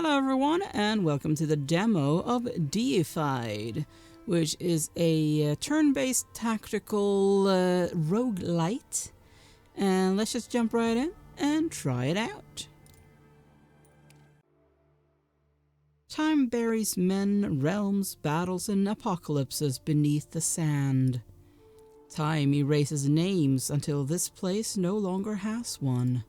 Hello everyone and welcome to the demo of Deified, which is a turn-based tactical roguelite. And let's just jump right in and try it out. Time buries men, realms, battles, and apocalypses beneath the sand. Time erases names until this place no longer has one.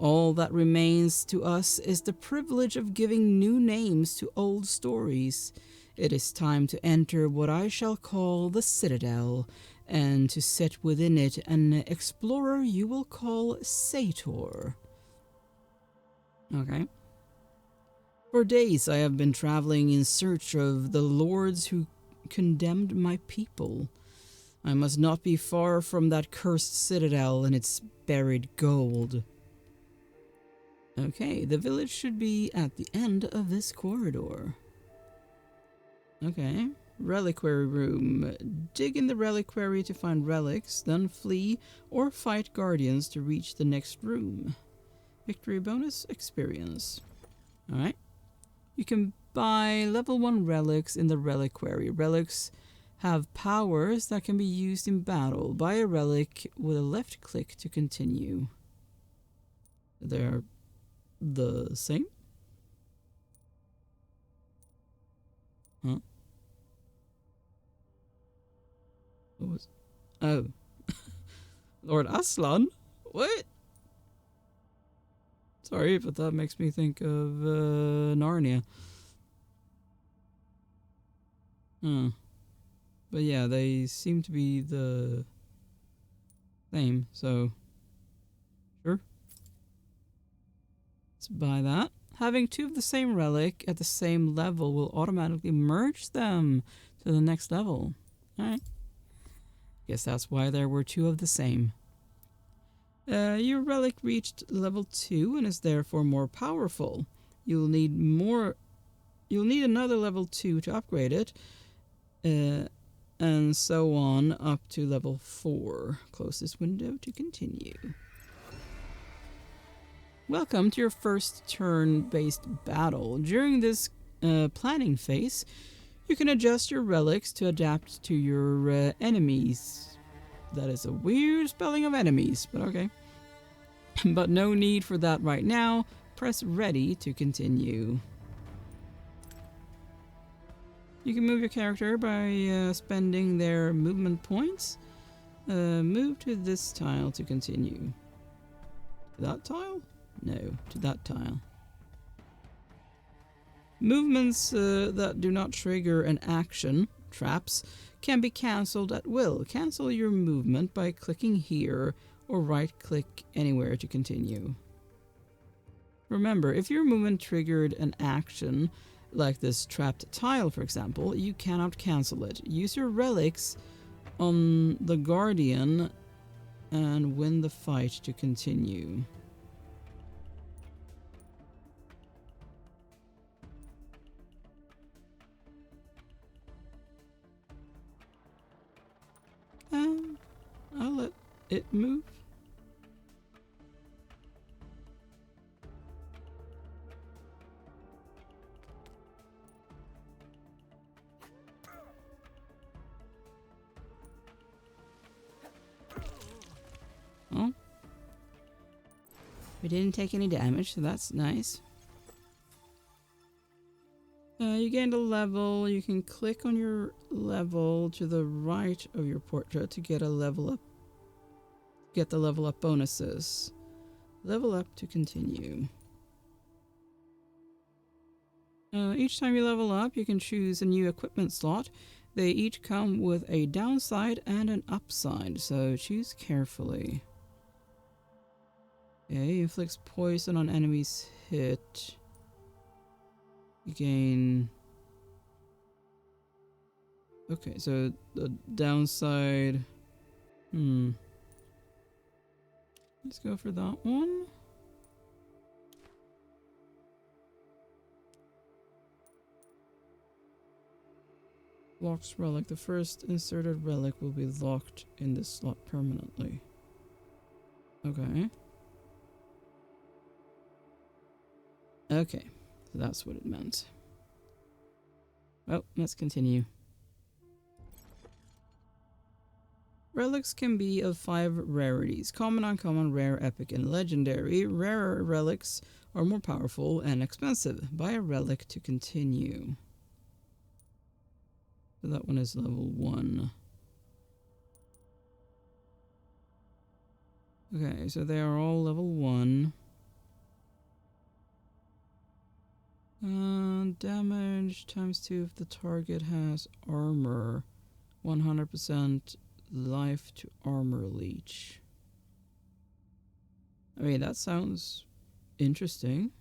All that remains to us is the privilege of giving new names to old stories. It is time to enter what I shall call the Citadel, and to sit within it an explorer you will call Sator. Okay. For days I have been traveling in search of the lords who condemned my people. I must not be far from that cursed citadel and its buried gold. Okay, the village should be at the end of this corridor. Okay, reliquary room. Dig in the reliquary to find relics, then flee or fight guardians to reach the next room. Victory bonus, experience. Alright. You can buy level 1 relics in the reliquary. Relics have powers that can be used in battle. Buy a relic with a left click to continue. They're the same? Huh? What was... Oh. Lord Aslan? What? Sorry, but that makes me think of Narnia. But yeah, they seem to be the same, so sure. Let's buy that. Having two of the same relic at the same level will automatically merge them to the next level. Alright. Guess that's why there were two of the same. Your relic reached level 2 and is therefore more powerful. You'll need another level 2 to upgrade it. And so on up to level 4. Close this window to continue. Welcome to your first turn-based battle. During this planning phase, you can adjust your relics to adapt to your enemies. That is a weird spelling of enemies, but okay. But no need for that right now. Press ready to continue. You can move your character by spending their movement points. Move to this tile to continue. That tile? No, to that tile. Movements that do not trigger an action, traps, can be cancelled at will. Cancel your movement by clicking here or right-click anywhere to continue. Remember, if your movement triggered an action, like this trapped tile for example, you cannot cancel it. Use your relics on the guardian and win the fight to continue. I'll let it move. Oh. We didn't take any damage, so that's nice. You gained a level. You can click on your level to the right of your portrait to get a level up. Get the level up bonuses. Level up to continue. Each time you level up, you can choose a new equipment slot. They each come with a downside and an upside, so choose carefully. Okay, inflicts poison on enemies hit. You gain... Okay, so the downside... Let's go for that one. Locks relic. The first inserted relic will be locked in this slot permanently. Okay. Okay. So that's what it meant. Well, let's continue. Relics can be of 5 rarities: common, uncommon, rare, epic, and legendary. Rarer relics are more powerful and expensive. Buy a relic to continue. So that one is level 1. Okay, so they are all level 1. Damage times 2 if the target has armor. 100% life to armor leech. I mean, that sounds interesting,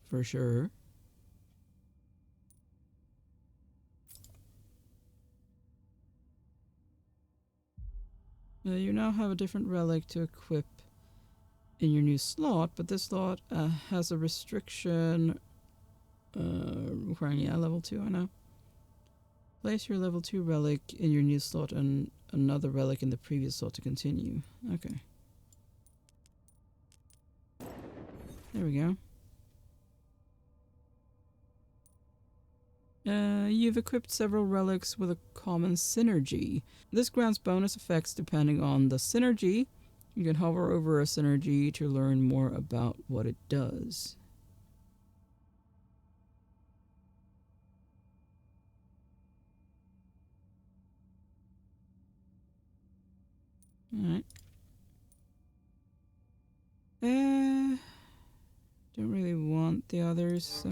for sure. You now have a different relic to equip in your new slot, but this slot has a restriction requiring level 2, I know. Place your level 2 relic in your new slot and another relic in the previous slot to continue. Okay. There we go. You've equipped several relics with a common synergy. This grants bonus effects depending on the synergy. You can hover over a synergy to learn more about what it does. Alright. Don't really want the others, so...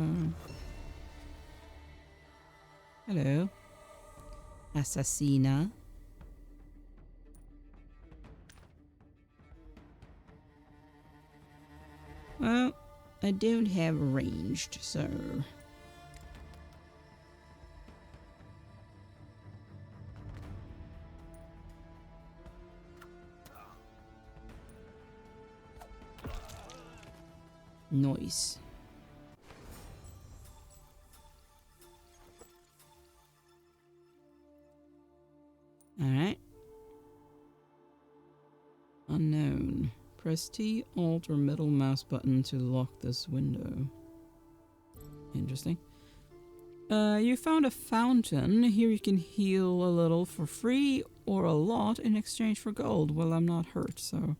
Hello. Assassina. Well, I don't have ranged, so... Noise. Alright. Unknown. Press T, Alt, or middle mouse button to lock this window. Interesting. You found a fountain. Here you can heal a little for free or a lot in exchange for gold. Well, I'm not hurt, so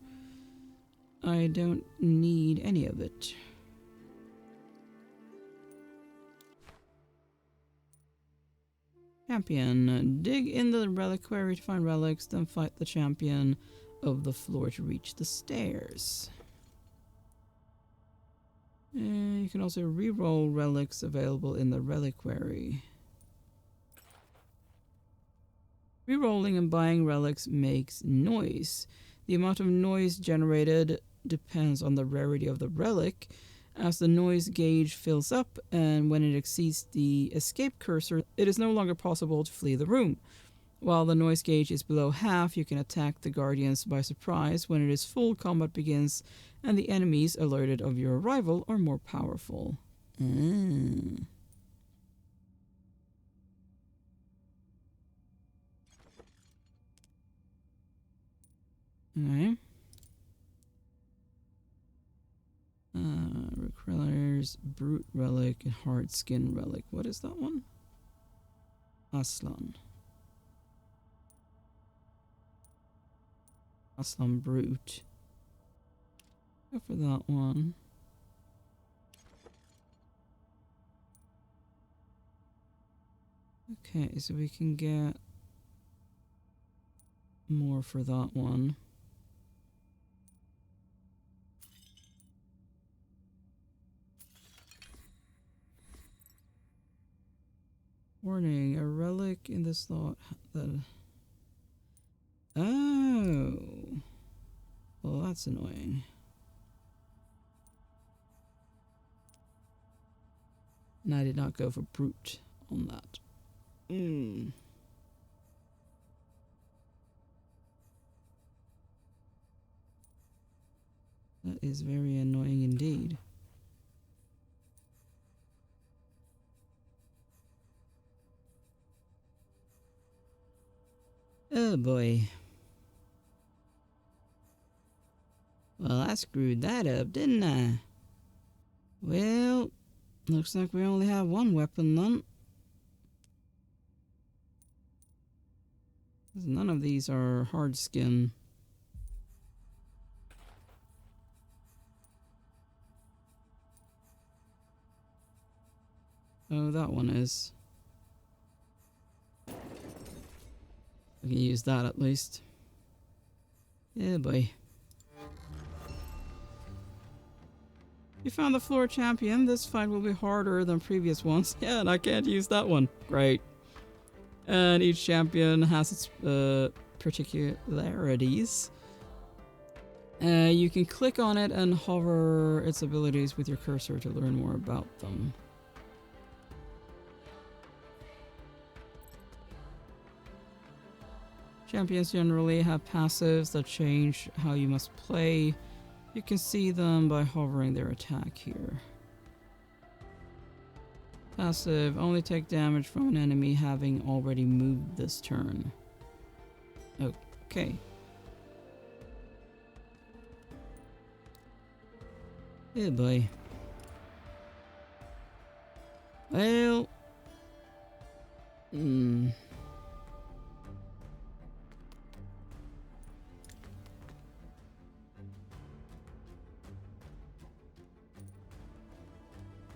I don't need any of it. Champion. Dig in the reliquary to find relics, then fight the champion of the floor to reach the stairs. You can also re-roll relics available in the reliquary. Re-rolling and buying relics makes noise. The amount of noise generated depends on the rarity of the relic. As the noise gauge fills up and when it exceeds the escape cursor, it is no longer possible to flee the room. While the noise gauge is below half, you can attack the guardians by surprise. When it is full, combat begins and the enemies alerted of your arrival are more powerful. Okay. Requires brute relic and hard skin relic. What is that one? Aslan. Aslan brute. Go for that one. Okay, so we can get more for that one. Warning, a relic in this slot that... Oh! Well, that's annoying. And I did not go for brute on that. That is very annoying indeed. Oh boy. Well, I screwed that up, didn't I? Well, Looks like we only have one weapon then. None of these are hard skin. Oh, that one is. I can use that at least. Yeah, boy. You found the floor champion. This fight will be harder than previous ones. Yeah, and I can't use that one. Great. And each champion has its particularities. You can click on it and hover its abilities with your cursor to learn more about them. Champions generally have passives that change how you must play. You can see them by hovering their attack here. Passive, only take damage from an enemy having already moved this turn. Okay. Yeah, boy. Well...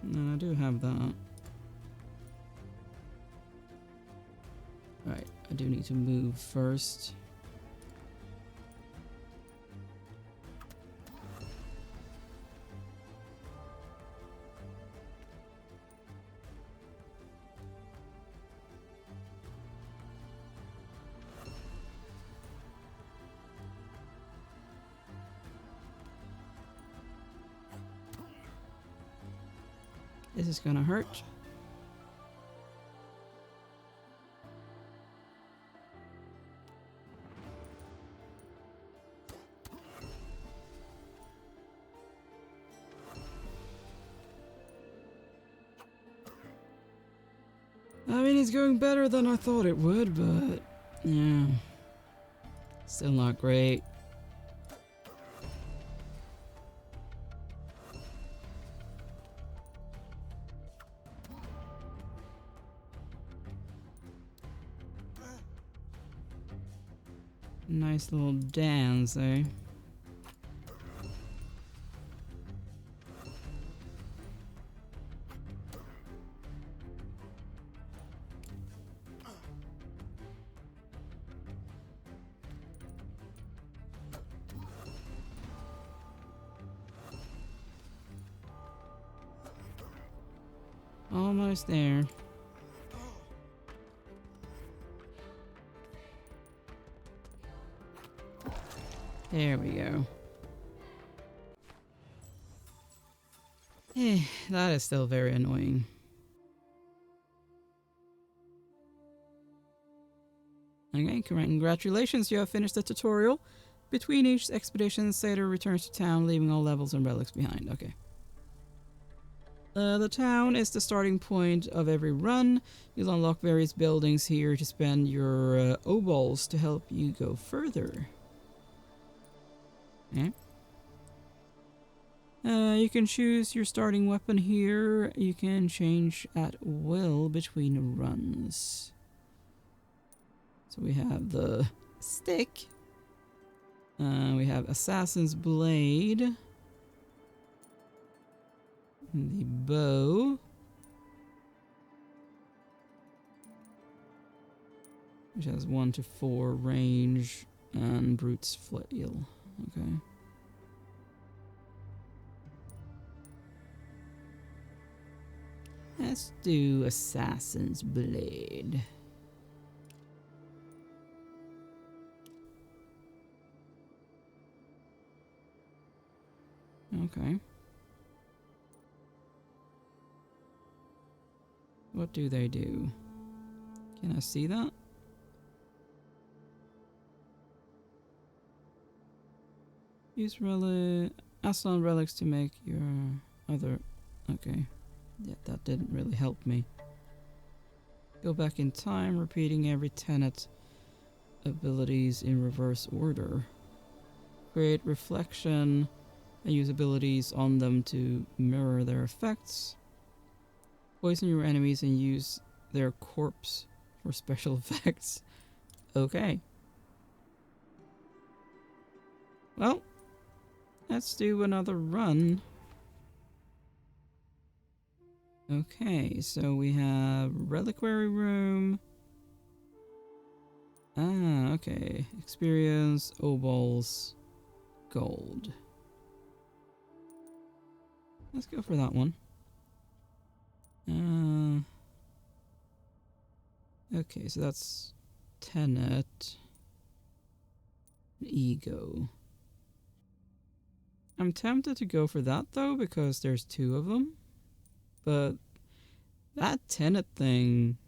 No, I do have that. Right, I do need to move first. This is gonna hurt. I mean, it's going better than I thought it would, but yeah, still not great. Nice little dance, eh? Almost there. There we go. That is still very annoying. Okay, congratulations, you have finished the tutorial. Between each expedition, Satyr returns to town, leaving all levels and relics behind. Okay. The town is the starting point of every run. You'll unlock various buildings here to spend your obols to help you go further. Okay. You can choose your starting weapon here. You can change at will between runs. So we have the stick. We have Assassin's Blade. The bow. Which has 1 to 4 range. And Brute's Flail. Okay. Let's do Assassin's Blade. Okay. What do they do? Can I see that? Use Aslan relics to make your other... Okay. Yeah, that didn't really help me. Go back in time, repeating every tenet abilities in reverse order. Create reflection and use abilities on them to mirror their effects. Poison your enemies and use their corpse for special effects. Okay. Well, let's do another run. Okay, so we have reliquary room. Ah, okay. Experience, obols, gold. Let's go for that one. Okay, so that's Tenet. Ego. I'm tempted to go for that though, because there's two of them. But that Tenet thing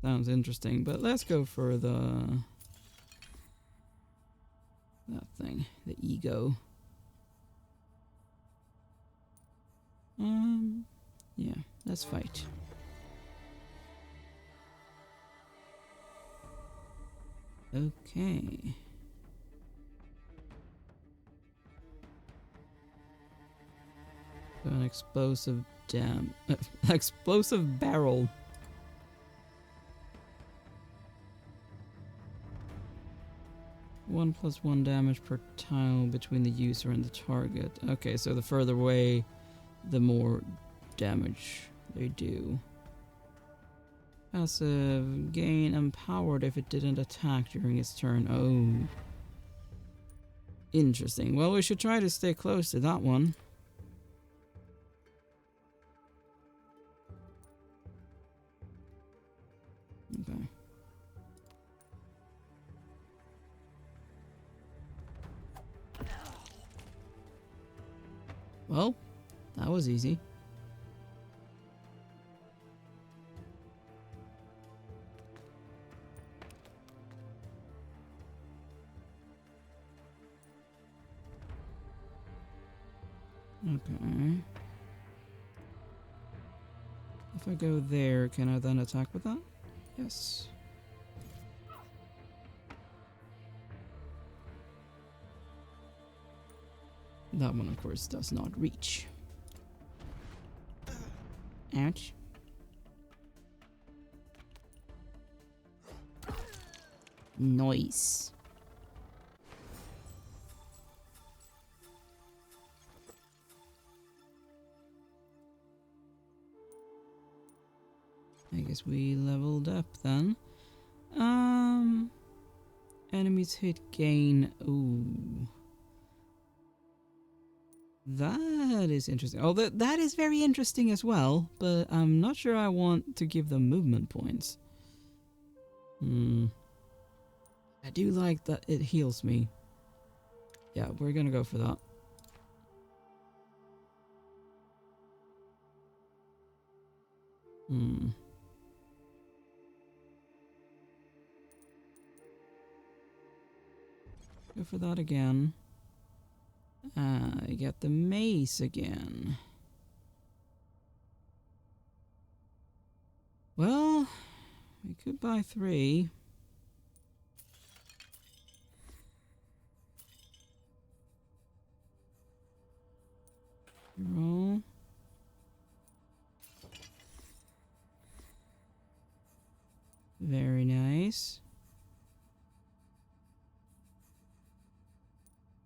sounds interesting. But let's go for that thing, the ego. Yeah, let's fight. Okay. So an explosive explosive barrel. +1 damage per tile between the user and the target. Okay, so the further away, the more damage they do. Passive, gain empowered if it didn't attack during its turn. Oh. Interesting. Well, we should try to stay close to that one. Okay. Well, that was easy. Okay. If I go there, can I then attack with that? Yes. That one, of course, does not reach. Ouch. Nice. I guess we leveled up then. Enemies hit gain. Ooh. That is interesting. Oh, that is very interesting as well, but I'm not sure I want to give them movement points. I do like that it heals me. Yeah, we're gonna go for that. Go for that again. I get the mace again. Well, we could buy 3. Roll. Very nice.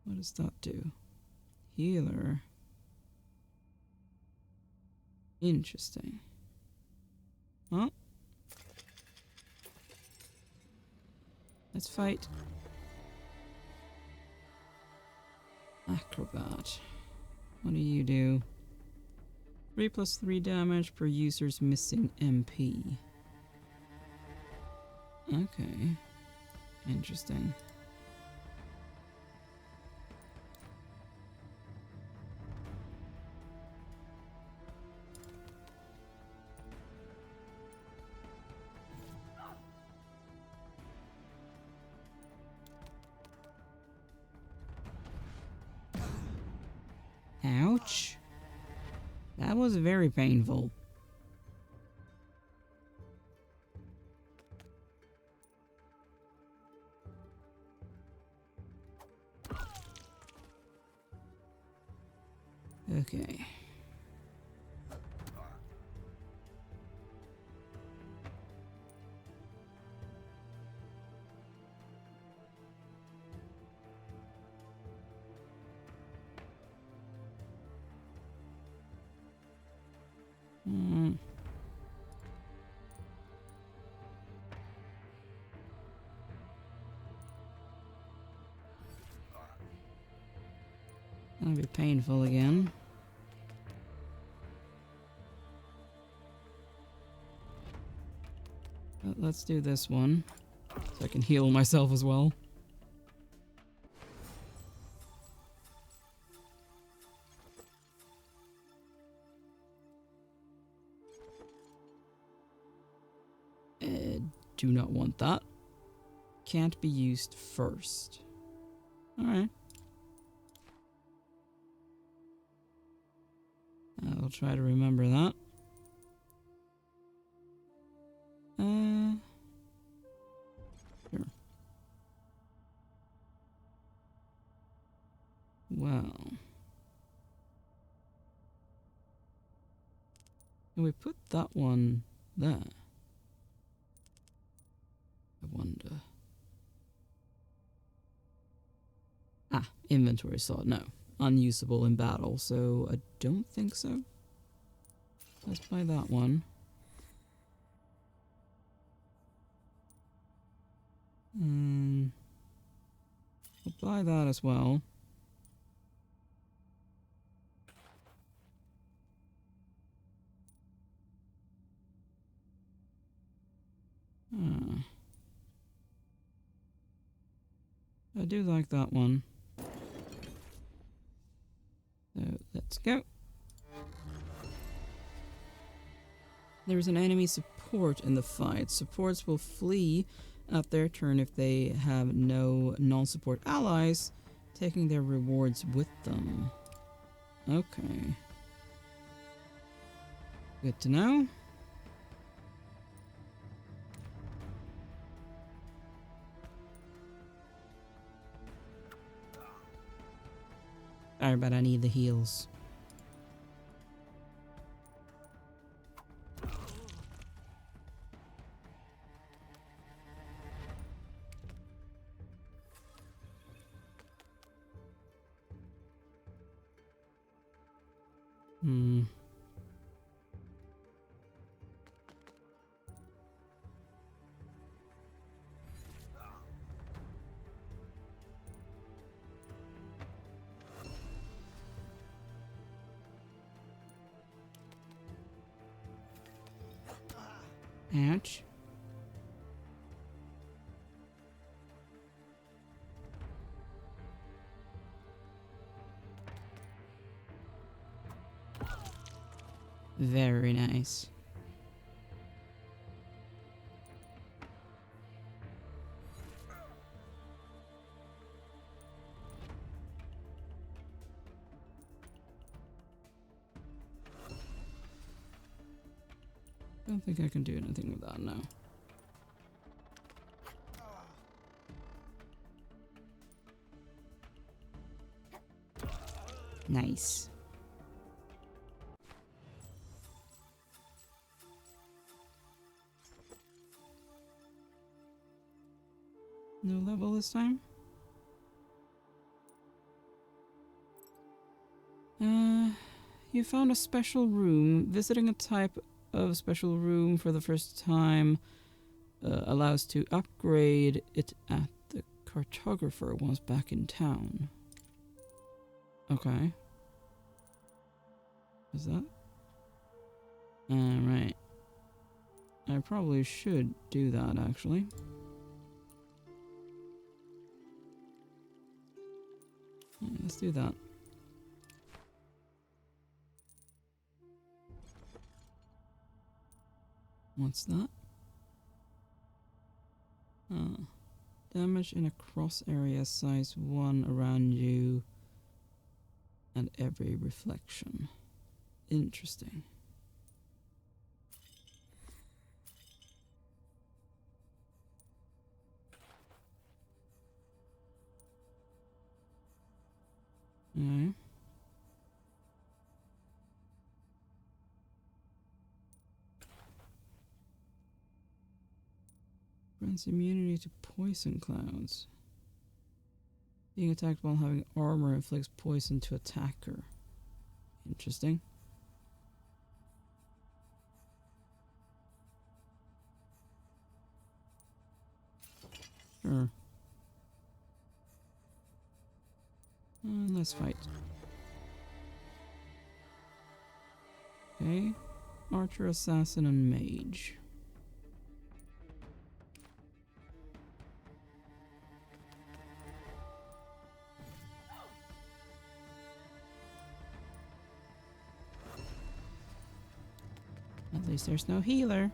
What does that do? Healer. Interesting. Well, let's fight. Acrobat. What do you do? 3+3 damage per user's missing MP. Okay. Interesting. Ouch. That was very painful. Okay. That'll be painful again. But let's do this one, so I can heal myself as well. Do not want that. Can't be used first. Alright. I'll try to remember that. Sure. Well. Can we put that one there? I wonder. Ah, inventory slot. No. Unusable in battle, so I don't think so. Let's buy that one. We'll buy that as well. I do like that one. So let's go. There's an enemy support in the fight. Supports will flee at their turn if they have no non-support allies, taking their rewards with them. Okay. Good to know. Sorry, but I need the heals. Ouch. Very nice. Don't think I can do anything with that now. Nice. No level this time? You found a special room. Visiting a type of special room for the first time allows to upgrade it at the cartographer once back in town. Okay. Is that? Right. I probably should do that, actually. Yeah, let's do that. What's that? Damage in a cross area size 1 around you and every reflection. Interesting. Okay. Grants immunity to poison clouds. Being attacked while having armor inflicts poison to attacker. Interesting. Sure. Let's fight. Okay. Archer, assassin, and mage. At least there's no healer.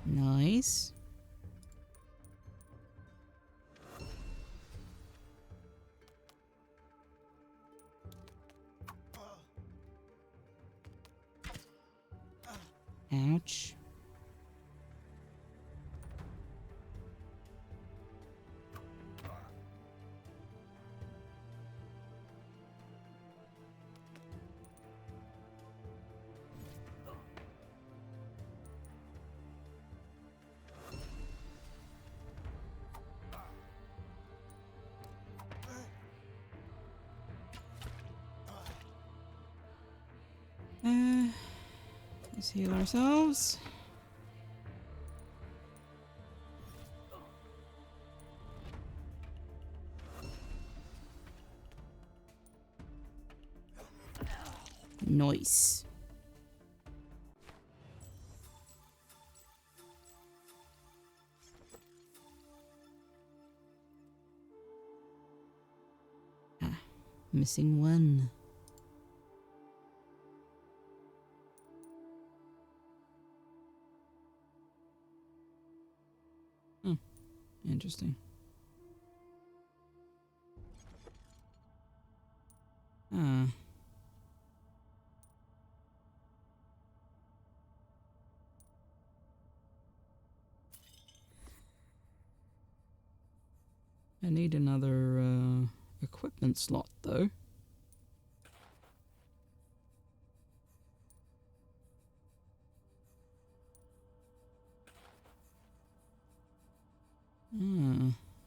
Nice. Ouch. Let's heal ourselves. Nice. Ah, missing one. Interesting. Ah. I need another equipment slot though.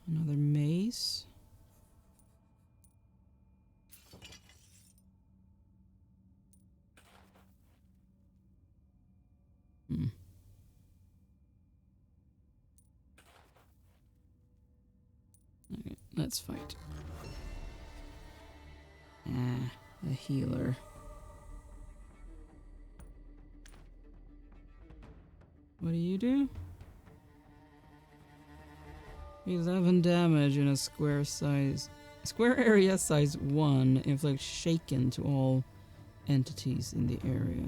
Another mace. Okay, let's fight. A healer. What do you do? 11 damage in a square area size 1 inflicts shaken to all entities in the area.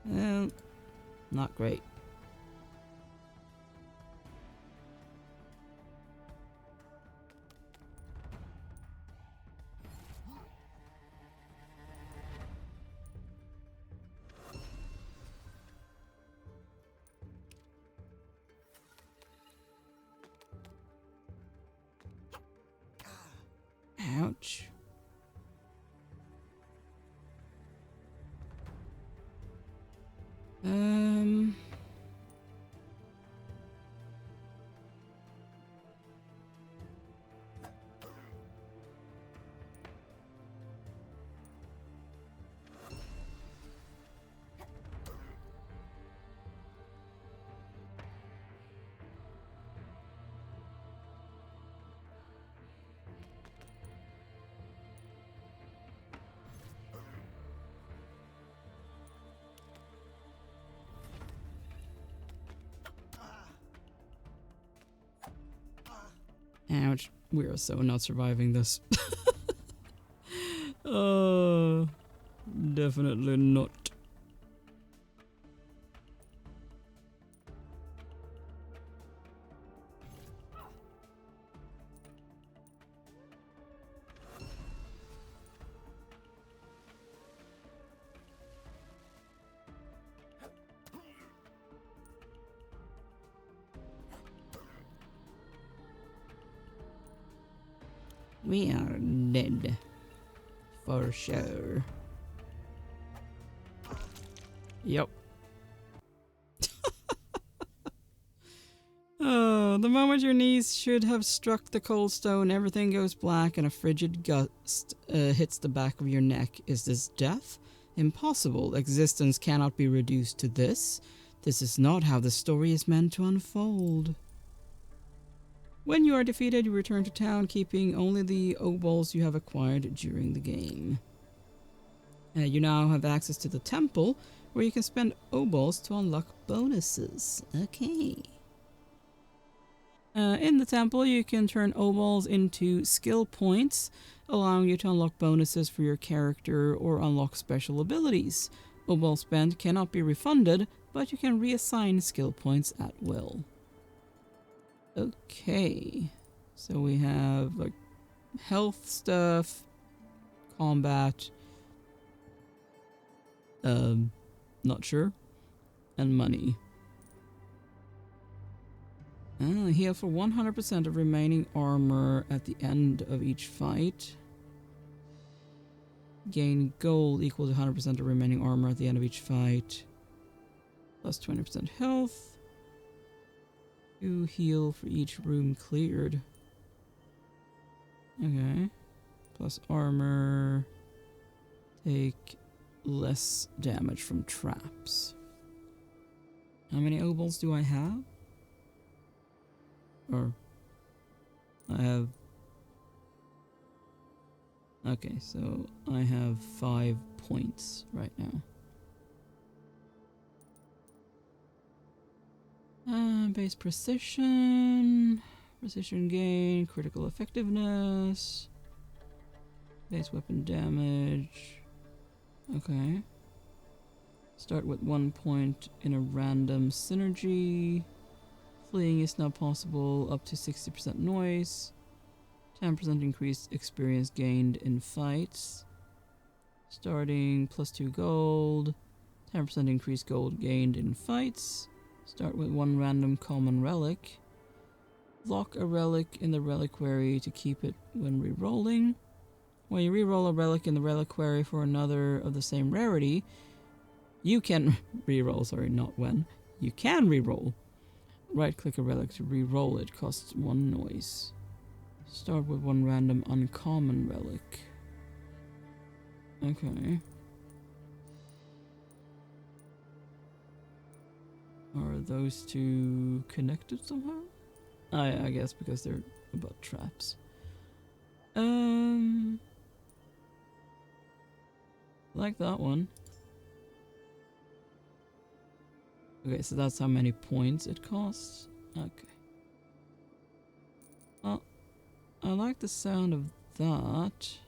Well, not great. Ouch. Ouch. We are so not surviving this. Oh, definitely not. We are dead. For sure. Yep. Oh, The moment your knees should have struck the cold stone, everything goes black and a frigid gust hits the back of your neck. Is this death? Impossible. Existence cannot be reduced to this. This is not how the story is meant to unfold. When you are defeated, you return to town, keeping only the obols you have acquired during the game. You now have access to the temple, where you can spend obols to unlock bonuses. Okay. In the temple, you can turn obols into skill points, allowing you to unlock bonuses for your character or unlock special abilities. Obol spent cannot be refunded, but you can reassign skill points at will. Okay, so we have like health stuff, combat, not sure, and money. Heal for 100% of remaining armor at the end of each fight. Gain gold equal to 100% of remaining armor at the end of each fight. Plus 20% health. 2 heal for each room cleared. Okay. Plus armor. Take less damage from traps. How many obols do I have? Or I have... Okay, so I have 5 points right now. Base precision, precision gain, critical effectiveness, base weapon damage. Okay. Start with 1 point in a random synergy. Fleeing is now possible up to 60% noise. 10% increased experience gained in fights. Starting plus 2 gold. 10% increased gold gained in fights. Start with 1 random common relic. Lock a relic in the reliquary to keep it when re-rolling. When you re-roll a relic in the reliquary for another of the same rarity, you can re-roll, sorry, not when. You can re-roll. Right-click a relic to re-roll it, costs 1 noise. Start with 1 random uncommon relic. Okay. Are those two connected somehow? I guess because they're about traps. Like that one. Okay, so that's how many points it costs. Okay. Well, I like the sound of that.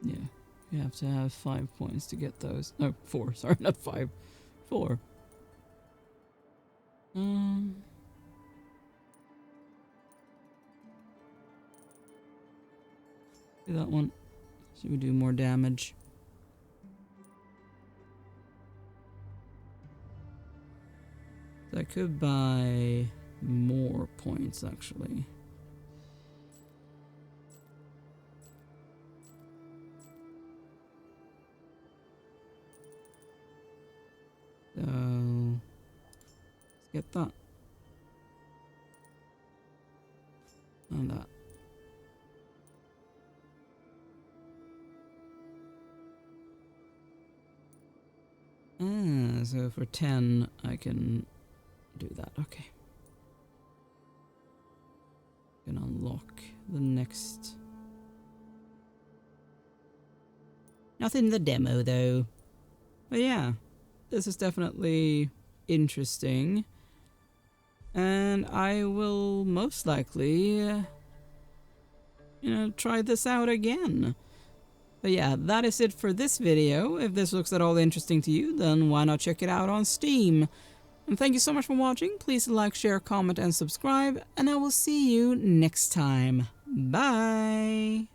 Yeah, you have to have 5 points to get those. No, 4. Sorry, not 5. 4. Do that one. So we do more damage. So I could buy more points actually. So let's get that. And that. So for 10 I can do that. Okay. Can unlock the next. Nothing in the demo though. But yeah, this is definitely interesting. And I will most likely, try this out again. But yeah, that is it for this video. If this looks at all interesting to you, then why not check it out on Steam? And thank you so much for watching. Please like, share, comment, and subscribe. And I will see you next time. Bye!